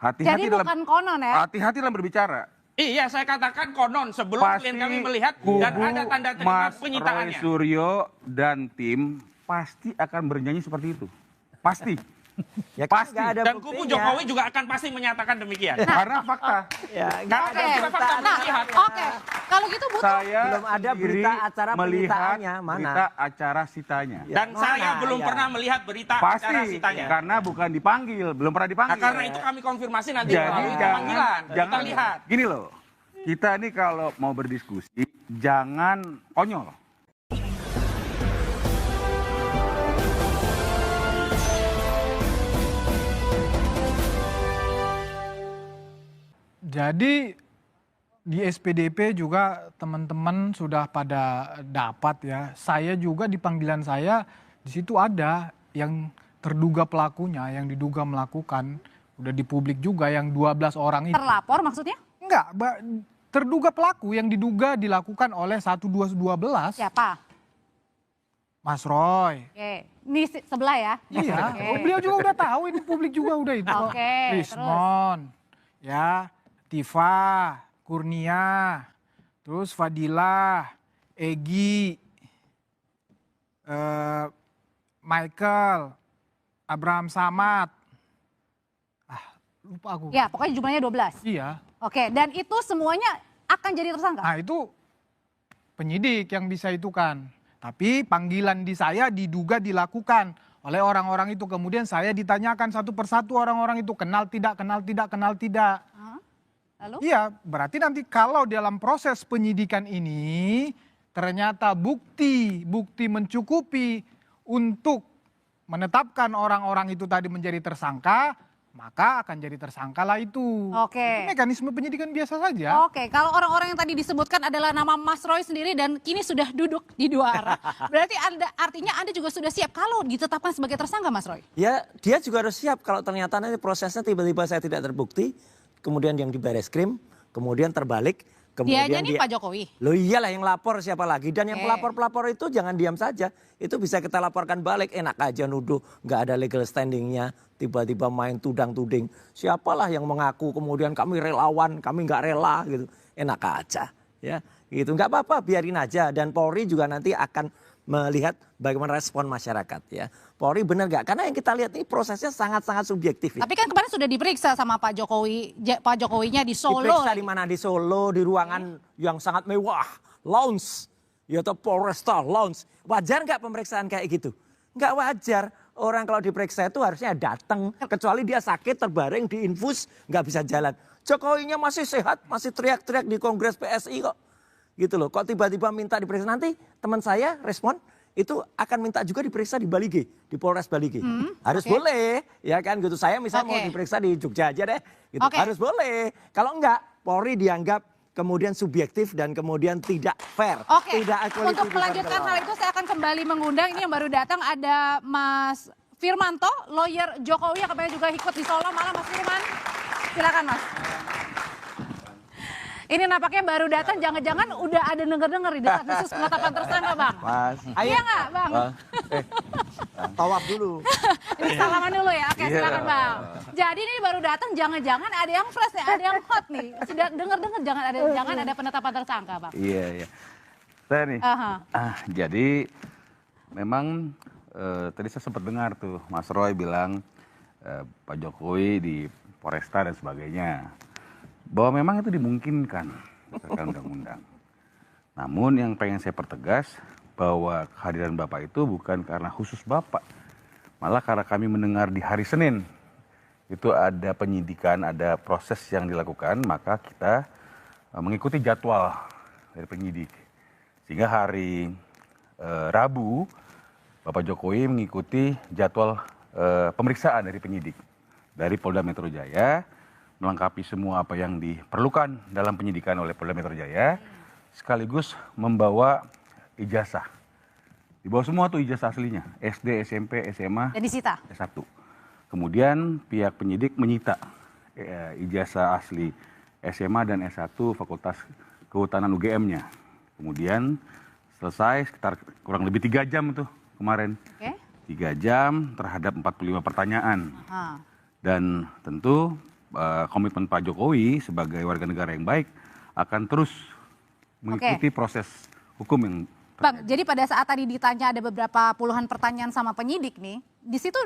Hati-hati Jadi bukan konon ya? Hati-hati dalam berbicara. Iya, saya katakan konon sebelum klien kami melihat dan ada tanda terima Mas penyitaannya. Roy Suryo dan tim pasti akan bernyanyi seperti itu. Pasti. Ya kan Pasti. nggak ada Dan kubu buktinya. Jokowi juga akan pasti menyatakan demikian. Karena fakta. Ya, nggak Karena ada ada berita. fakta Nah, melihat. oke. Kalau gitu butuh. Saya Belum ada sendiri berita acara melihat penyitaannya, mana? berita acara sitanya. Ya, Dan saya mana, belum ya. pernah melihat berita Pasti acara sitanya. karena bukan dipanggil, belum pernah dipanggil. Nah, karena itu kami konfirmasi nanti Jadi melalui panggilan. Kita jangan lihat. gini loh. Kita ini kalau mau berdiskusi jangan konyol. Jadi di SPDP juga teman-teman sudah pada dapat ya. Saya juga di panggilan saya di situ ada yang terduga pelakunya, yang diduga melakukan, udah di publik juga yang 12 orang itu. Terlapor maksudnya? Enggak, terduga pelaku yang diduga dilakukan oleh 1212 Siapa? Mas Roy. Oke. Ini sebelah ya? Iya, Oke. beliau juga udah tahu, ini publik juga udah itu. Oke, Rismon, ya, Tifa, Kurnia, terus Fadilah, Egi, Michael, Abraham Samad. Lupa aku. Ya, pokoknya jumlahnya 12. Iya. Oke, dan itu semuanya akan jadi tersangka? Nah itu penyidik yang bisa itu kan. Tapi panggilan di saya diduga dilakukan oleh orang-orang itu. Kemudian saya ditanyakan satu persatu orang-orang itu kenal tidak, kenal tidak, kenal tidak. Lalu? Iya, berarti nanti kalau dalam proses penyidikan ini ternyata bukti mencukupi untuk menetapkan orang-orang itu tadi menjadi tersangka, maka akan jadi tersangka lah itu. Oke. Itu mekanisme penyidikan biasa saja. Oke, kalau orang-orang yang tadi disebutkan adalah nama Mas Roy sendiri dan kini sudah duduk di dua arah. Berarti artinya Anda juga sudah siap kalau ditetapkan sebagai tersangka, Mas Roy? Ya, dia juga harus siap kalau ternyata nanti prosesnya tiba-tiba saya tidak terbukti, kemudian yang di Bareskrim, kemudian terbalik, kemudian Dianya nih Pak Jokowi. Loh iyalah yang lapor siapa lagi, dan yang Oke. pelapor-pelapor itu jangan diam saja. Itu bisa kita laporkan balik, enak aja nuduh nggak ada legal standingnya, tiba-tiba main tudang-tuding. Siapalah yang mengaku kemudian kami relawan, kami nggak rela gitu. Enak aja ya gitu, nggak apa-apa biarin aja, dan Polri juga nanti akan melihat bagaimana respon masyarakat ya. Polri benar nggak? Karena yang kita lihat ini prosesnya sangat-sangat subjektif ya. Tapi kan kemarin sudah diperiksa sama Pak Jokowi, Pak Jokowinya di Solo. Diperiksa di mana? Di Solo, di ruangan yang sangat mewah, lounge, yaitu Polresta lounge. Wajar nggak pemeriksaan kayak gitu? Nggak wajar. Orang kalau diperiksa itu harusnya datang, kecuali dia sakit, terbaring, diinfus, nggak bisa jalan. Jokowinya masih sehat, masih teriak-teriak di Kongres PSI kok. Gitu loh, kok tiba-tiba minta diperiksa. Nanti teman saya respon, itu akan minta juga diperiksa di Balige, di Polres Balige. Harus boleh, ya kan gitu. Saya misalnya mau diperiksa di Jogja aja deh, gitu. Harus boleh. Kalau enggak, Polri dianggap kemudian subjektif dan kemudian tidak fair. Oke, Tidak equality untuk before melanjutkan the hal law. itu saya akan kembali mengundang, ini yang baru datang ada Mas Firmanto, lawyer Jokowi yang kemarin juga ikut di Solo. Malam Mas Firman, silakan Mas. Ini nampaknya baru datang, jangan-jangan udah ada denger-denger di dasar khusus penetapan tersangka Bang. Mas, Iya nggak Bang? Tawaf dulu. Ini salaman dulu ya, oke silakan Bang. Jadi ini baru datang, jangan-jangan ada yang flash nih, ada yang hot nih. Sudah denger-denger jangan ada penetapan tersangka Bang. iya. Saya nih. Jadi memang tadi saya sempat dengar tuh Mas Roy bilang Pak Jokowi di Polresta dan sebagainya. Bahwa memang itu dimungkinkan berdasarkan undang-undang. Namun yang pengen saya pertegas bahwa kehadiran Bapak itu bukan karena khusus Bapak. Malah karena kami mendengar di hari Senin itu ada penyidikan, ada proses yang dilakukan, maka kita mengikuti jadwal dari penyidik. Sehingga hari Rabu Bapak Jokowi mengikuti jadwal pemeriksaan dari penyidik dari Polda Metro Jaya, melengkapi semua apa yang diperlukan dalam penyidikan oleh Polda Metro Jaya, sekaligus membawa ijazah. Dibawa semua tuh ijazah aslinya, SD, SMP, SMA, Dan disita. S1. Kemudian pihak penyidik menyita ijazah asli SMA dan S1 Fakultas Kehutanan UGM-nya. Kemudian selesai sekitar kurang lebih 3 jam tuh kemarin. Oke. 3 jam terhadap 45 pertanyaan. Ah. Dan tentu komitmen Pak Jokowi sebagai warga negara yang baik akan terus mengikuti proses hukum yang Bang, jadi pada saat tadi ditanya ada beberapa puluhan pertanyaan sama penyidik nih, di situ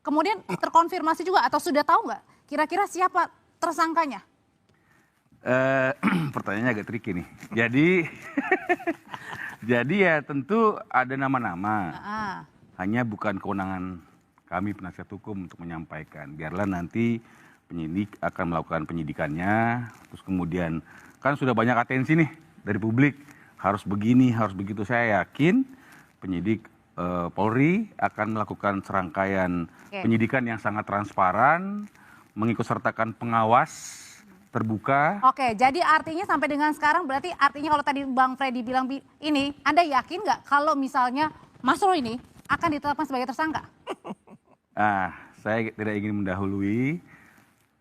kemudian terkonfirmasi juga atau sudah tahu nggak kira-kira siapa tersangkanya? Pertanyaannya agak tricky nih. Jadi ya tentu ada nama-nama. Hanya bukan kewenangan kami penasihat hukum untuk menyampaikan. Biarlah nanti penyidik akan melakukan penyidikannya. Terus kemudian kan sudah banyak atensi nih dari publik. Harus begini, harus begitu. Saya yakin penyidik Polri akan melakukan serangkaian penyidikan yang sangat transparan, mengikutsertakan pengawas terbuka. Oke, jadi artinya sampai dengan sekarang berarti artinya kalau tadi Bang Freddy bilang ini, Anda yakin nggak kalau misalnya Mas Roy ini akan ditetapkan sebagai tersangka? Saya tidak ingin mendahului,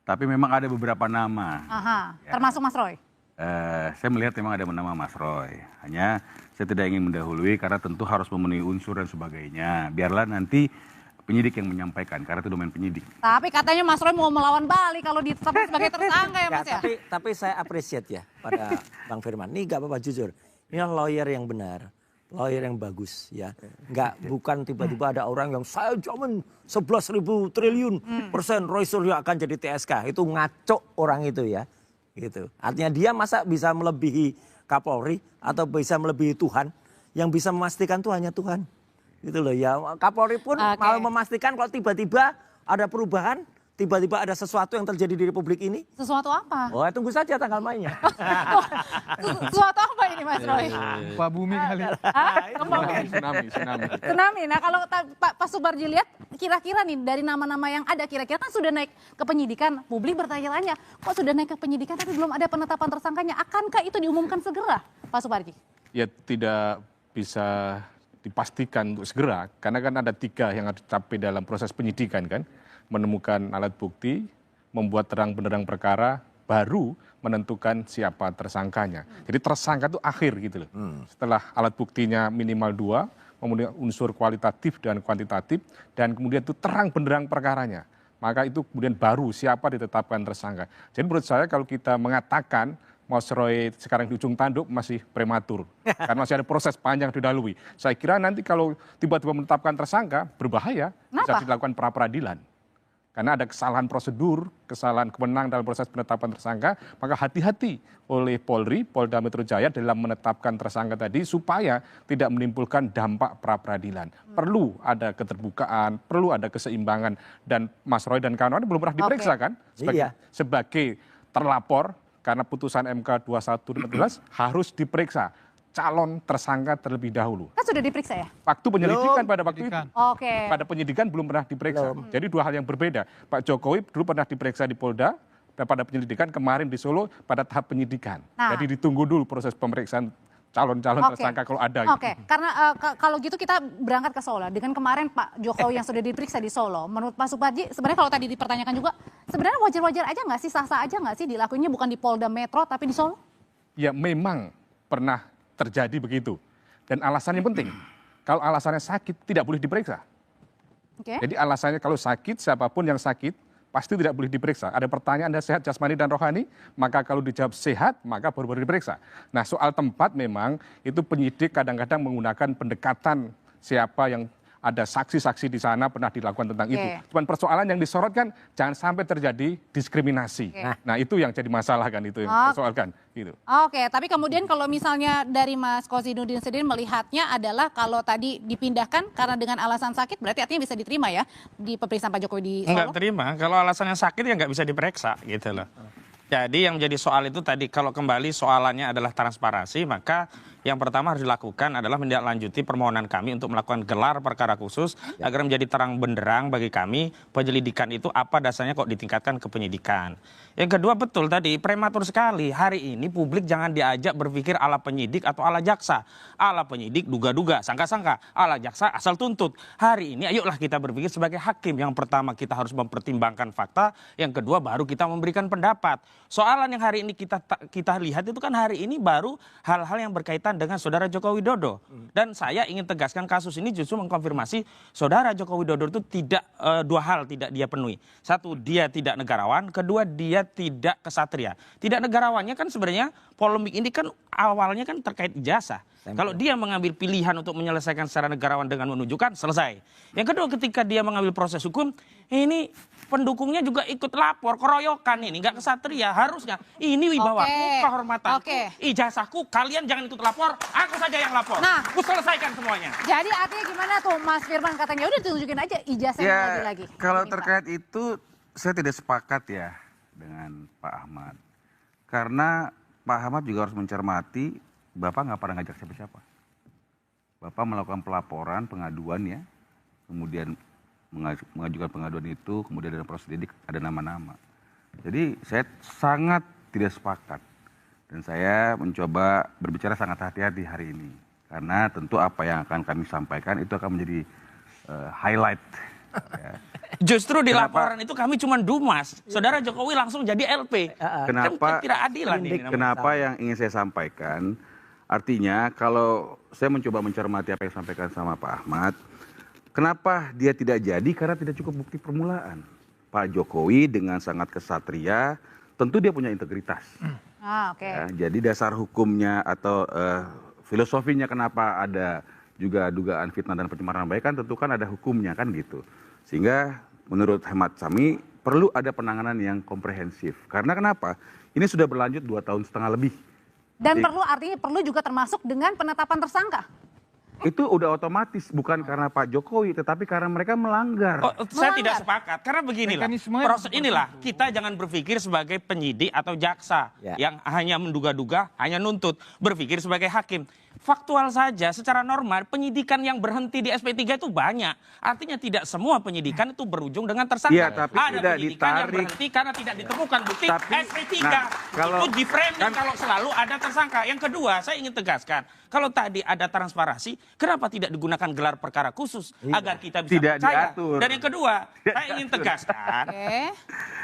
tapi memang ada beberapa nama. Termasuk Mas Roy? Saya melihat memang ada nama Mas Roy. Hanya saya tidak ingin mendahului karena tentu harus memenuhi unsur dan sebagainya. Biarlah nanti penyidik yang menyampaikan karena itu domain penyidik. Tapi katanya Mas Roy mau melawan Bali kalau ditetapkan sebagai tersangka ya Mas ya? Tapi saya appreciate ya pada Bang Firman. Ini gak apa-apa jujur. Ini lawyer yang benar. Lawyer yang bagus ya. Bukan tiba-tiba ada orang yang saya jamin 11.000 triliun persen Roy Suryo akan jadi TSK. Itu ngaco orang itu ya. Gitu. Artinya dia masa bisa melebihi Kapolri atau bisa melebihi Tuhan? Yang bisa memastikan itu hanya Tuhan. Gitu loh ya. Kapolri pun mau memastikan kalau tiba-tiba ada perubahan, tiba-tiba ada sesuatu yang terjadi di Republik ini. Sesuatu apa? Oh, tunggu saja tanggal mainnya. Sesuatu apa ini Mas Roy? Pak Bumi kali. Tsunami. Nah kalau Pak Suparji lihat kira-kira nih dari nama-nama yang ada kira-kira kan sudah naik ke penyidikan, publik bertanya-tanya kok sudah naik ke penyidikan tapi belum ada penetapan tersangkanya, akankah itu diumumkan segera Pak Suparji? Ya tidak bisa dipastikan untuk segera karena kan ada 3 yang harus dicapai dalam proses penyidikan kan, menemukan alat bukti, membuat terang benderang perkara, baru menentukan siapa tersangkanya. Jadi tersangka itu akhir gitu loh. Setelah alat buktinya minimal 2, kemudian unsur kualitatif dan kuantitatif, dan kemudian itu terang benderang perkaranya. Maka itu kemudian baru siapa ditetapkan tersangka. Jadi menurut saya kalau kita mengatakan Mas Roy sekarang di ujung tanduk masih prematur. Karena masih ada proses panjang dilalui. Saya kira nanti kalau tiba-tiba menetapkan tersangka berbahaya. Kenapa? Bisa dilakukan pra-peradilan. Karena ada kesalahan prosedur, kesalahan kewenangan dalam proses penetapan tersangka, maka hati-hati oleh Polri, Polda Metro Jaya dalam menetapkan tersangka tadi supaya tidak menimbulkan dampak pra-peradilan. Perlu ada keterbukaan, perlu ada keseimbangan, dan Mas Roy dan kawan-kawan belum pernah diperiksa kan sebagai terlapor karena putusan MK 2115 harus diperiksa calon tersangka terlebih dahulu. Kan sudah diperiksa ya? Waktu penyelidikan pada waktu itu. Pada penyidikan belum pernah diperiksa. Jadi 2 hal yang berbeda. Pak Jokowi dulu pernah diperiksa di Polda, dan pada penyelidikan kemarin di Solo pada tahap penyidikan. Jadi ditunggu dulu proses pemeriksaan calon-calon tersangka kalau ada. Karena kalau gitu kita berangkat ke Solo. Dengan kemarin Pak Jokowi yang sudah diperiksa di Solo, menurut Pak Suparji, sebenarnya kalau tadi dipertanyakan juga, sebenarnya wajar-wajar aja nggak sih, sah-sah aja nggak sih dilakuinnya bukan di Polda Metro tapi di Solo? Ya memang pernah terjadi begitu. Dan alasannya penting. Kalau alasannya sakit, tidak boleh diperiksa. Jadi alasannya kalau sakit, siapapun yang sakit, pasti tidak boleh diperiksa. Ada pertanyaan, Anda sehat jasmani dan rohani? Maka kalau dijawab sehat, maka baru diperiksa. Nah soal tempat memang, itu penyidik kadang-kadang menggunakan pendekatan siapa yang ada saksi-saksi di sana pernah dilakukan tentang itu. Cuman persoalan yang disorot kan jangan sampai terjadi diskriminasi. Nah itu yang jadi masalah kan, itu yang dipersoalkan. Gitu. Tapi kemudian kalau misalnya dari Mas Kozidudin sendiri melihatnya adalah kalau tadi dipindahkan karena dengan alasan sakit berarti artinya bisa diterima ya di pemeriksaan Pak Jokowi di Solo? Enggak terima, kalau alasannya sakit ya nggak bisa diperiksa gitu loh. Jadi yang menjadi soal itu tadi kalau kembali soalannya adalah transparansi, maka yang pertama harus dilakukan adalah menindaklanjuti permohonan kami untuk melakukan gelar perkara khusus agar menjadi terang benderang bagi kami penyelidikan itu apa dasarnya kok ditingkatkan ke penyidikan. Yang kedua betul tadi prematur sekali, hari ini publik jangan diajak berpikir ala penyidik atau ala jaksa. Ala penyidik duga-duga, sangka-sangka, ala jaksa asal tuntut. Hari ini ayolah kita berpikir sebagai hakim. Yang pertama kita harus mempertimbangkan fakta, yang kedua baru kita memberikan pendapat. Soalan yang hari ini kita lihat itu kan hari ini baru hal-hal yang berkaitan berkaitan dengan saudara Joko Widodo. Dan saya ingin tegaskan kasus ini justru mengkonfirmasi saudara Joko Widodo itu tidak dua hal tidak dia penuhi. Satu, dia tidak negarawan. Kedua, dia tidak kesatria. Tidak negarawannya kan sebenarnya polemik ini kan awalnya kan terkait ijazah. Kalau dia mengambil pilihan untuk menyelesaikan secara negarawan dengan menunjukkan, selesai. Yang kedua, ketika dia mengambil proses hukum, ini pendukungnya juga ikut lapor, keroyokan ini, nggak kesatria, harus nggak? Ini wibawaku, kehormatanku, ijazahku, kalian jangan ikut lapor, aku saja yang lapor. Nah, aku selesaikan semuanya. Jadi artinya gimana tuh Mas Firman katanya, udah tunjukin aja ijazahnya lagi-lagi. Kalau Diminta. terkait itu, saya tidak sepakat ya dengan Pak Ahmad. Karena Pak Ahmad juga harus mencermati, Bapak nggak pernah ngajak siapa-siapa. Bapak melakukan pelaporan, pengaduan ya, kemudian mengajukan pengaduan itu, kemudian dalam proses didik ada nama-nama. Jadi saya sangat tidak sepakat. Dan saya mencoba berbicara sangat hati-hati hari ini. Karena tentu apa yang akan kami sampaikan itu akan menjadi highlight. Ya. Justru di laporan itu kami cuma dumas. Saudara Jokowi langsung jadi LP. Kenapa? Kan tidak adilan ini. Kenapa yang ingin saya sampaikan? Artinya kalau saya mencoba mencermati apa yang disampaikan sama Pak Ahmad, kenapa dia tidak jadi? Karena tidak cukup bukti permulaan. Pak Jokowi dengan sangat kesatria, tentu dia punya integritas. Ya, jadi dasar hukumnya atau filosofinya kenapa ada juga dugaan fitnah dan pencemaran nama baik kan tentu kan ada hukumnya kan gitu. Sehingga menurut hemat kami perlu ada penanganan yang komprehensif. Karena kenapa? Ini sudah berlanjut 2,5 tahun lebih. Dan artinya perlu juga termasuk dengan penetapan tersangka. Itu udah otomatis bukan karena Pak Jokowi tetapi karena mereka melanggar. Saya tidak sepakat karena beginilah proses inilah kita jangan berpikir sebagai penyidik atau jaksa yang hanya menduga-duga, hanya nuntut, berpikir sebagai hakim. Faktual saja secara normal penyidikan yang berhenti di SP3 itu banyak. Artinya tidak semua penyidikan itu berujung dengan tersangka. Iya, tapi ada tidak penyidikan yang ditarik. berhenti karena tidak ditemukan bukti SP3. kalau itu di framing kan, kalau selalu ada tersangka. Yang kedua saya ingin tegaskan, kalau tadi ada transparansi, kenapa tidak digunakan gelar perkara khusus agar kita bisa tidak percaya? diatur. Dan yang kedua, saya ingin tegaskan,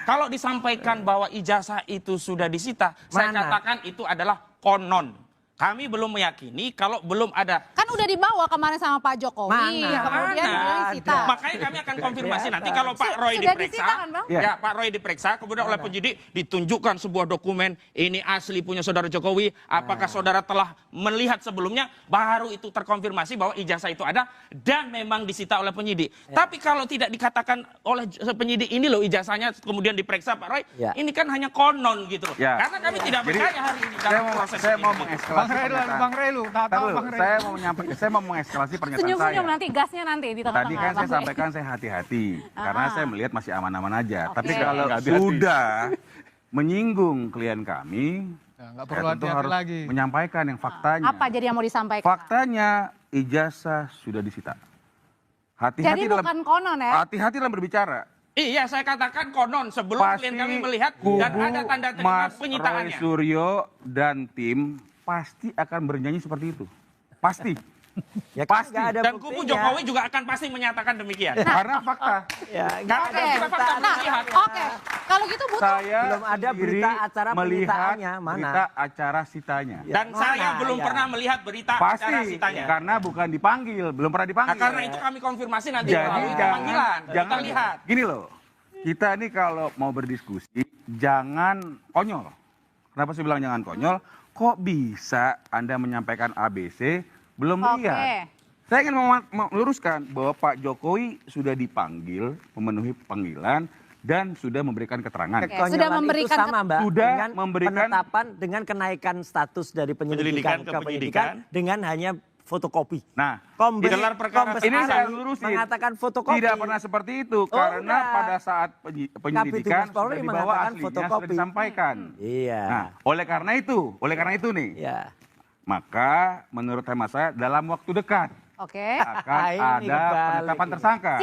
kalau disampaikan bahwa ijazah itu sudah disita, saya katakan itu adalah konon. Kami belum meyakini kalau belum ada. Kan udah dibawa kemarin sama Pak Jokowi, kemudian disita. Makanya kami akan konfirmasi nanti kalau Pak Roy Sudah diperiksa. disita kan, Bang? Ya, Pak Roy diperiksa, kemudian oleh penyidik ditunjukkan sebuah dokumen, ini asli punya saudara Jokowi, apakah saudara telah melihat sebelumnya, baru itu terkonfirmasi bahwa ijazah itu ada dan memang disita oleh penyidik. Tapi kalau tidak dikatakan oleh penyidik ini loh ijazahnya kemudian diperiksa Pak Roy, ini kan hanya konon gitu loh. Karena kami tidak percaya hari ini dalam proses saya ini. mau mengeskalasi Bang Relu, saya mau mengeskalasi pernyataan saya. Senyum-senyum nanti, gasnya nanti di tengah-tengah. Tadi kan saya sampaikan saya hati-hati karena saya melihat masih aman-aman aja. Tapi kalau sudah menyinggung klien kami, nggak saya perlu tentu hati-hati harus lagi. menyampaikan yang faktanya. Apa jadi yang mau disampaikan? Faktanya ijazah sudah disita. Jadi bukan konon ya? Hati-hati dalam berbicara. Iya, saya katakan konon sebelum klien kami melihat dan ada tanda terima Mas penyitaannya. Roy Suryo dan tim pasti akan bernyanyi seperti itu. Pasti. Pasti. Dan kubu Jokowi juga akan pasti menyatakan demikian. Karena fakta. Karena fakta melihat. Kalau gitu butuh. Saya belum ada berita acara penyitaannya, mana? Berita acara sitanya. Dan saya belum pernah melihat berita Pasti. acara sitanya. Karena bukan dipanggil, belum pernah dipanggil. Nah, karena itu kami konfirmasi nanti Jadi melalui panggilan. Kita lihat. Gini loh, kita ini kalau mau berdiskusi jangan konyol. Kenapa saya bilang jangan konyol? Kok bisa Anda menyampaikan ABC belum lihat? Saya ingin meluruskan bahwa Pak Jokowi sudah dipanggil, memenuhi panggilan dan sudah memberikan keterangan. Sudah memberikan itu sama, Mbak, sudah dengan memberikan penetapan dengan kenaikan status dari penyelidikan ke penyidikan dengan hanya fotokopi. Nah, gelar perkara ini saya lurusin. Mengatakan fotokopi. Tidak pernah seperti itu karena pada saat penyelidikan sudah dibawa aslinya sudah disampaikan. Iya. Nah, oleh karena itu nih. Iya. Maka menurut hemat saya dalam waktu dekat akan ada penetapan tersangka.